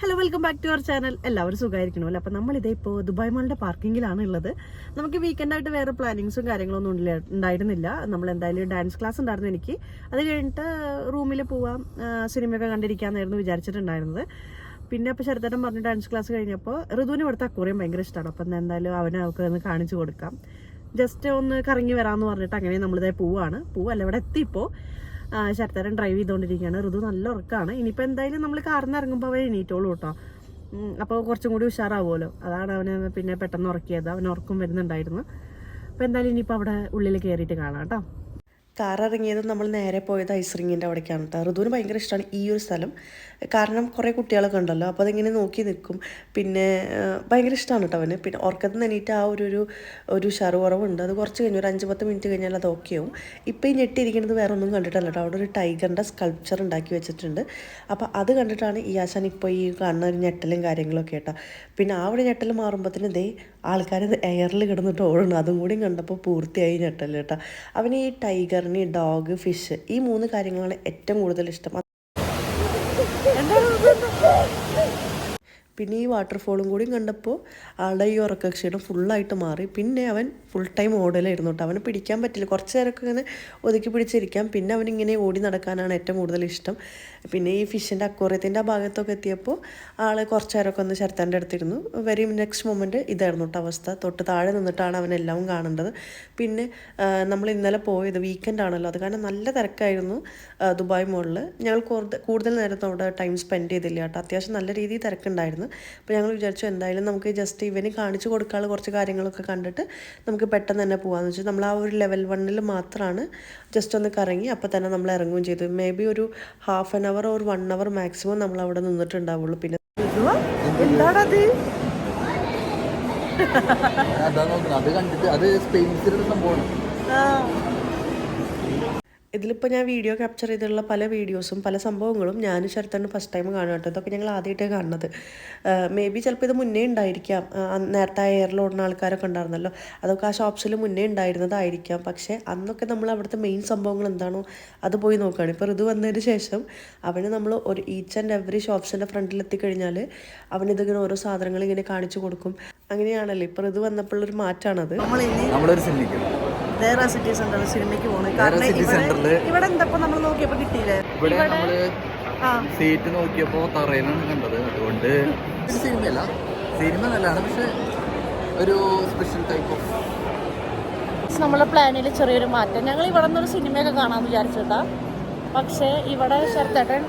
Hello welcome back to our channel. എല്ലാവരും സുഖമായിരിക്കണമല്ലോ. അപ്പം നമ്മളിതേ ഇപ്പോൾ ദുബായ് മാളിൻ്റെ പാർക്കിങ്ങിലാണ് ഉള്ളത്. നമുക്ക് വീക്കെൻഡായിട്ട് വേറെ പ്ലാനിങ്സും കാര്യങ്ങളൊന്നും ഉണ്ടായിരുന്നില്ല. നമ്മൾ എന്തായാലും ഡാൻസ് ക്ലാസ് ഉണ്ടായിരുന്നു എനിക്ക്. അത് കഴിഞ്ഞിട്ട് റൂമിൽ പോവാം, സിനിമയൊക്കെ കണ്ടിരിക്കാമെന്നായിരുന്നു വിചാരിച്ചിട്ടുണ്ടായിരുന്നത്. പിന്നെ അപ്പോൾ ചെറുതേട്ടൻ പറഞ്ഞ് ഡാൻസ് ക്ലാസ് കഴിഞ്ഞപ്പോൾ ഋതുവിന് ഇവിടുത്തെ അക്വേറിയം ഭയങ്കര ഇഷ്ടമാണ്. അപ്പം എന്തായാലും അവർക്ക് ഒന്ന് കാണിച്ചു കൊടുക്കാം, ജസ്റ്റ് ഒന്ന് കറങ്ങി വരാമെന്ന് പറഞ്ഞിട്ട് അങ്ങനെ നമ്മളിതേ പോവല്ല ഇവിടെ എത്തിയപ്പോൾ ശരത്തേരൻ ഡ്രൈവ് ചെയ്തുകൊണ്ടിരിക്കുകയാണ്. ഋതു നല്ല ഉറക്കമാണ്. ഇനിയിപ്പോൾ എന്തായാലും നമ്മൾ കാറിൽ നിന്ന് ഇറങ്ങുമ്പോൾ അവൻ എണീറ്റോളൂ കേട്ടോ. അപ്പോൾ കുറച്ചും കൂടി ഉഷാറാവുമല്ലോ. അതാണ് അവന് പിന്നെ പെട്ടെന്ന് ഉറക്കിയത്. അവൻ ഉറക്കം വരുന്നുണ്ടായിരുന്നു. അപ്പോൾ എന്തായാലും ഇനിയിപ്പോൾ അവിടെ ഉള്ളിൽ കയറിയിട്ട് കാണാം കേട്ടോ. കാർ ഇറങ്ങിയത് നമ്മൾ നേരെ പോയത് ഐസ് റിങ്ങിൻ്റെ അവിടേക്കാണ് കേട്ടോ. ഋതുവിന് ഭയങ്കര ഇഷ്ടമാണ് ഈ ഒരു സ്ഥലം, കാരണം കുറേ കുട്ടികളൊക്കെ ഉണ്ടല്ലോ. അപ്പോൾ അതിങ്ങനെ നോക്കി നിൽക്കും. പിന്നെ ഭയങ്കര ഇഷ്ടമാണ് കേട്ടോ അവന്. പിന്നെ ഉറക്കത്തിൽ നിന്ന് എണീറ്റ് ആ ഒരു ഉഷാറ് കുറവുണ്ട്. അത് കുറച്ച് കഴിഞ്ഞ് ഒരു 5-10 മിനിറ്റ് കഴിഞ്ഞാൽ അത് ഓക്കെ ആവും. ഇപ്പോൾ ഈ ഞെട്ടിയിരിക്കുന്നത് വേറെ ഒന്നും കണ്ടിട്ടല്ല കേട്ടോ. അവിടെ ഒരു ടൈഗറിൻ്റെ സ്കൾപ്ചർ ഉണ്ടാക്കി വെച്ചിട്ടുണ്ട്. അപ്പോൾ അത് കണ്ടിട്ടാണ് ഈ ആശാൻ ഇപ്പോൾ ഈ കാണുന്ന ഒരു ഞെട്ടലും കാര്യങ്ങളൊക്കെ കേട്ടോ. പിന്നെ ആ ഒരു ഞെട്ടൽ മാറുമ്പോഴത്തേന് ഇതേ ആൾക്കാർ എയറിൽ കിടന്നിട്ട് ഓടണം. അതും കൂടി കണ്ടപ്പോൾ പൂർത്തിയായി ഞെട്ടൽ കേട്ടോ. അവന് ഈ ടൈഗറിന് ഡോഗ്, ഫിഷ്, ഈ 3 കാര്യങ്ങളാണ് ഏറ്റവും കൂടുതൽ ഇഷ്ടം. പിന്നെ ഈ വാട്ടർഫോളും കൂടി കണ്ടപ്പോൾ ആളുടെ ഈ ഉറക്കക്ഷീണം ഫുള്ളായിട്ട് മാറി. പിന്നെ അവൻ ഫുൾ ടൈം ഓടലായിരുന്നു കേട്ടോ. അവന് പിടിക്കാൻ പറ്റില്ല. കുറച്ച് നേരമൊക്കെ ഇങ്ങനെ ഒതുക്കി പിടിച്ചിരിക്കാം. പിന്നെ അവനിങ്ങനെ ഓടി നടക്കാനാണ് ഏറ്റവും കൂടുതൽ ഇഷ്ടം. പിന്നെ ഈ ഫിഷിൻ്റെ അക്വേറിയത്തിൻ്റെ ആ ഭാഗത്തൊക്കെ എത്തിയപ്പോൾ ആൾ കുറച്ച് നേരമൊക്കെ ഒന്ന് ശരത്താൻ്റെ അടുത്തിരുന്നു. വെരി നെക്സ്റ്റ് മൊമെൻറ്റ് ഇതായിരുന്നു കേട്ടോ അവസ്ഥ. തൊട്ട് താഴെ നിന്നിട്ടാണ് അവനെല്ലാം കാണേണ്ടത്. പിന്നെ നമ്മൾ ഇന്നലെ പോയത് വീക്കെൻഡ് ആണല്ലോ, അത് കാരണം നല്ല തിരക്കായിരുന്നു ദുബായ് മോളിൽ. ഞങ്ങൾ കൂടുതൽ നേരത്തെ അവിടെ ടൈം സ്പെൻഡ് ചെയ്തില്ല കേട്ടോ. അത്യാവശ്യം നല്ല രീതിയിൽ തിരക്കുണ്ടായിരുന്നു. അപ്പോൾ ഞങ്ങൾ വിചാരിച്ചു എന്തായാലും നമുക്ക് ജസ്റ്റ് ഇവന് കാണിച്ചു കൊടുക്കാനുള്ള കുറച്ച് കാര്യങ്ങളൊക്കെ കണ്ടിട്ട് നമുക്ക് പെട്ടെന്ന് തന്നെ പോകാമെന്ന് വെച്ചാൽ നമ്മൾ ആ ഒരു ലെവൽ 1 മാത്രമാണ് ജസ്റ്റ് ഒന്ന് കറങ്ങി അപ്പോൾ തന്നെ നമ്മൾ ഇറങ്ങുകയും ചെയ്തു. മേ ബി ഒരു ഹാഫ് ആൻ അവർ ഒരു 1 അവർ മാക്സിമം നമ്മൾ അവിടെ നിന്നിട്ടുണ്ടാവുള്ളൂ. പിന്നെ എന്താണത് അത് കണ്ടിട്ട് അത് സ്പേസിലുള്ള സംഭവമാണ്. ഇതിലിപ്പോൾ ഞാൻ വീഡിയോ ക്യാപ്ചർ ചെയ്തിട്ടുള്ള പല വീഡിയോസും പല സംഭവങ്ങളും ഞാൻ ശരത്തണ് ഫസ്റ്റ് ടൈം കാണുക കേട്ടോ. ഇതൊക്കെ ഞങ്ങൾ ആദ്യമായിട്ടാണ് കാണുന്നത്. മേ ബി ചിലപ്പോൾ ഇത് മുന്നേ ഉണ്ടായിരിക്കാം. നേരത്തെ എയറിൽ ഓടുന്ന ആൾക്കാരൊക്കെ ഉണ്ടായിരുന്നല്ലോ, അതൊക്കെ ആ ഷോപ്സിൽ മുന്നേ ഉണ്ടായിരുന്നതായിരിക്കാം. പക്ഷേ അന്നൊക്കെ നമ്മൾ അവിടുത്തെ മെയിൻ സംഭവങ്ങൾ എന്താണോ അത് പോയി നോക്കുകയാണ്. ഇപ്പോൾ ഋതു വന്നതിന് ശേഷം അവന് നമ്മൾ ഒരു ഈച്ച് ആൻഡ് എവറി ഷോപ്സിൻ്റെ ഫ്രണ്ടിൽ എത്തിക്കഴിഞ്ഞാൽ അവനിതിങ്ങനെ ഓരോ സാധനങ്ങൾ ഇങ്ങനെ കാണിച്ചു കൊടുക്കും. അങ്ങനെയാണല്ലോ ഇപ്പോൾ ഋതു വന്നപ്പോഴൊരു മാറ്റമാണത്. നമ്മളൊരു സിനിമയ്ക്ക് വേറെ സിറ്റി സെന്ററിൽ സിനിമയ്ക്ക് പോകണം. കാരണം ഇവിടെ എന്താ നമ്മൾ നോക്കിയപ്പോൾ കിട്ടിയില്ലേ, ഇവിടെ നമ്മള് സീറ്റ് നോക്കിയപ്പോൾ തറയിലാണ് കണ്ടത്. അതുകൊണ്ട് സിനിമ നല്ലതാണ്, പക്ഷെ ഒരു സ്പെഷ്യൽ ടൈപ്പ് ഓഫ് നമ്മളെ പ്ലാനിൽ ചെറിയൊരു മാറ്റം. ഞങ്ങൾ ഇവിടെ നിന്നൊരു സിനിമയൊക്കെ കാണാമെന്ന് വിചാരിച്ചിട്ടാ. പക്ഷേ ഇവിടെ ശരത്തേട്ടൻ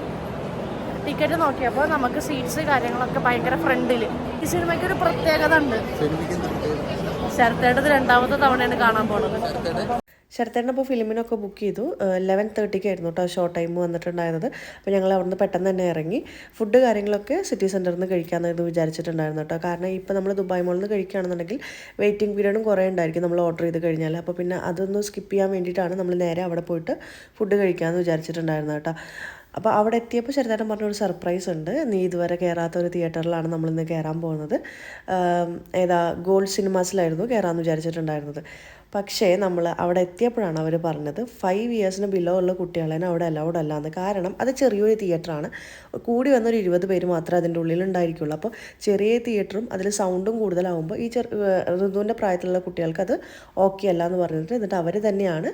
ടിക്കറ്റ് നോക്കിയപ്പോൾ നമുക്ക് സീറ്റ്സ് കാര്യങ്ങളൊക്കെ ഭയങ്കര ഫ്രണ്ടിൽ. ഈ സിനിമയ്ക്ക് ഒരു പ്രത്യേകത ഉണ്ട്. ശരത്തേട്ടത് 2ാമത്തെ തവണയാണ് കാണാൻ പോകുന്നത്. ശരത്തേട്ടൻ അപ്പോൾ ഫിലിമിനൊക്കെ ബുക്ക് ചെയ്തു. 11:30 ആയിരുന്നു കേട്ടോ ഷോ ടൈം വന്നിട്ടുണ്ടായിരുന്നത്. അപ്പോൾ ഞങ്ങൾ അവിടുന്ന് പെട്ടെന്ന് തന്നെ ഇറങ്ങി. ഫുഡ് കാര്യങ്ങളൊക്കെ സിറ്റി സെൻറ്ററിൽ നിന്ന് കഴിക്കാമെന്നായിരുന്നു വിചാരിച്ചിട്ടുണ്ടായിരുന്നു കേട്ടോ. കാരണം ഇപ്പോൾ നമ്മൾ ദുബായ് മോളിൽ നിന്ന് കഴിക്കുകയാണെന്നുണ്ടെങ്കിൽ വെയിറ്റിംഗ് പീരീഡും കുറേ ഉണ്ടായിരിക്കും നമ്മൾ ഓർഡർ ചെയ്ത് കഴിഞ്ഞാൽ. അപ്പോൾ പിന്നെ അതൊന്ന് സ്കിപ്പ് ചെയ്യാൻ വേണ്ടിയിട്ടാണ് നമ്മൾ നേരെ അവിടെ പോയിട്ട് ഫുഡ് കഴിക്കാമെന്ന് വിചാരിച്ചിട്ടുണ്ടായിരുന്നു കേട്ടോ. അപ്പോൾ അവിടെ എത്തിയപ്പോൾ ശരത്തേട്ടൻ പറഞ്ഞൊരു സർപ്രൈസ് ഉണ്ട്. നീ ഇതുവരെ കയറാത്ത ഒരു തിയേറ്ററിലാണ് നമ്മളിന്ന് കയറാൻ പോകുന്നത്. ഏതാ ഗോൾഡ് സിനിമാസിലായിരുന്നു കയറാമെന്ന് വിചാരിച്ചിട്ടുണ്ടായിരുന്നത്. പക്ഷേ നമ്മൾ അവിടെ എത്തിയപ്പോഴാണ് അവർ പറഞ്ഞത് 5 ഇയേഴ്സിന് ബിലോ ഉള്ള കുട്ടികളെ അവിടെ അലൗഡ് അല്ലാന്ന്. കാരണം അത് ചെറിയൊരു തിയേറ്ററാണ്, കൂടി വന്നൊരു 20 പേര് മാത്രമേ അതിൻ്റെ ഉള്ളിലുണ്ടായിരിക്കുള്ളൂ. അപ്പോൾ ചെറിയ തിയേറ്ററും അതിൽ സൗണ്ടും കൂടുതലാവുമ്പോൾ ഈ ഋതുവിൻ്റെ പ്രായത്തിലുള്ള കുട്ടികൾക്ക് അത് ഓക്കെ അല്ല എന്ന് പറഞ്ഞിട്ട് എന്നിട്ട് അവർ തന്നെയാണ്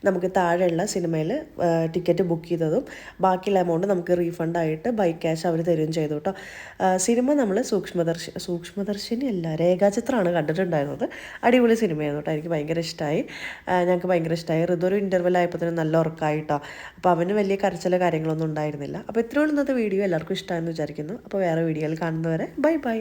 നമുക്ക് താഴെയുള്ള സിനിമയിൽ ടിക്കറ്റ് ബുക്ക് ചെയ്തതും ബാക്കിയുള്ള എമൗണ്ട് നമുക്ക് റീഫണ്ടായിട്ട് ബൈ ക്യാഷ് അവർ തരുകയും ചെയ്തു കേട്ടോ. സിനിമ നമ്മൾ സൂക്ഷ്മദർശിനി അല്ല രേഖാചിത്രമാണ് കണ്ടിട്ടുണ്ടായിരുന്നത്. അടിപൊളി സിനിമയായിരുന്നു കേട്ടോ. എനിക്ക് ഭയങ്കര ഇഷ്ടമായി. ഞങ്ങൾക്ക് ഭയങ്കര ഇഷ്ടമായി. ഋതുവൊരു ഇൻ്റർവെൽ ആയപ്പോൾ തന്നെ നല്ല ഉറക്കമായിട്ടോ. അപ്പോൾ അവന് വലിയ കരച്ചിലോ കാര്യങ്ങളൊന്നും ഉണ്ടായിരുന്നില്ല. അപ്പോൾ ഇത്രയുള്ള ഇന്നത്തെ വീഡിയോ എല്ലാവർക്കും ഇഷ്ടമായെന്ന് വിചാരിക്കുന്നു. അപ്പോൾ വേറെ വീഡിയോയിൽ കാണുന്നവരെ ബൈ ബൈ.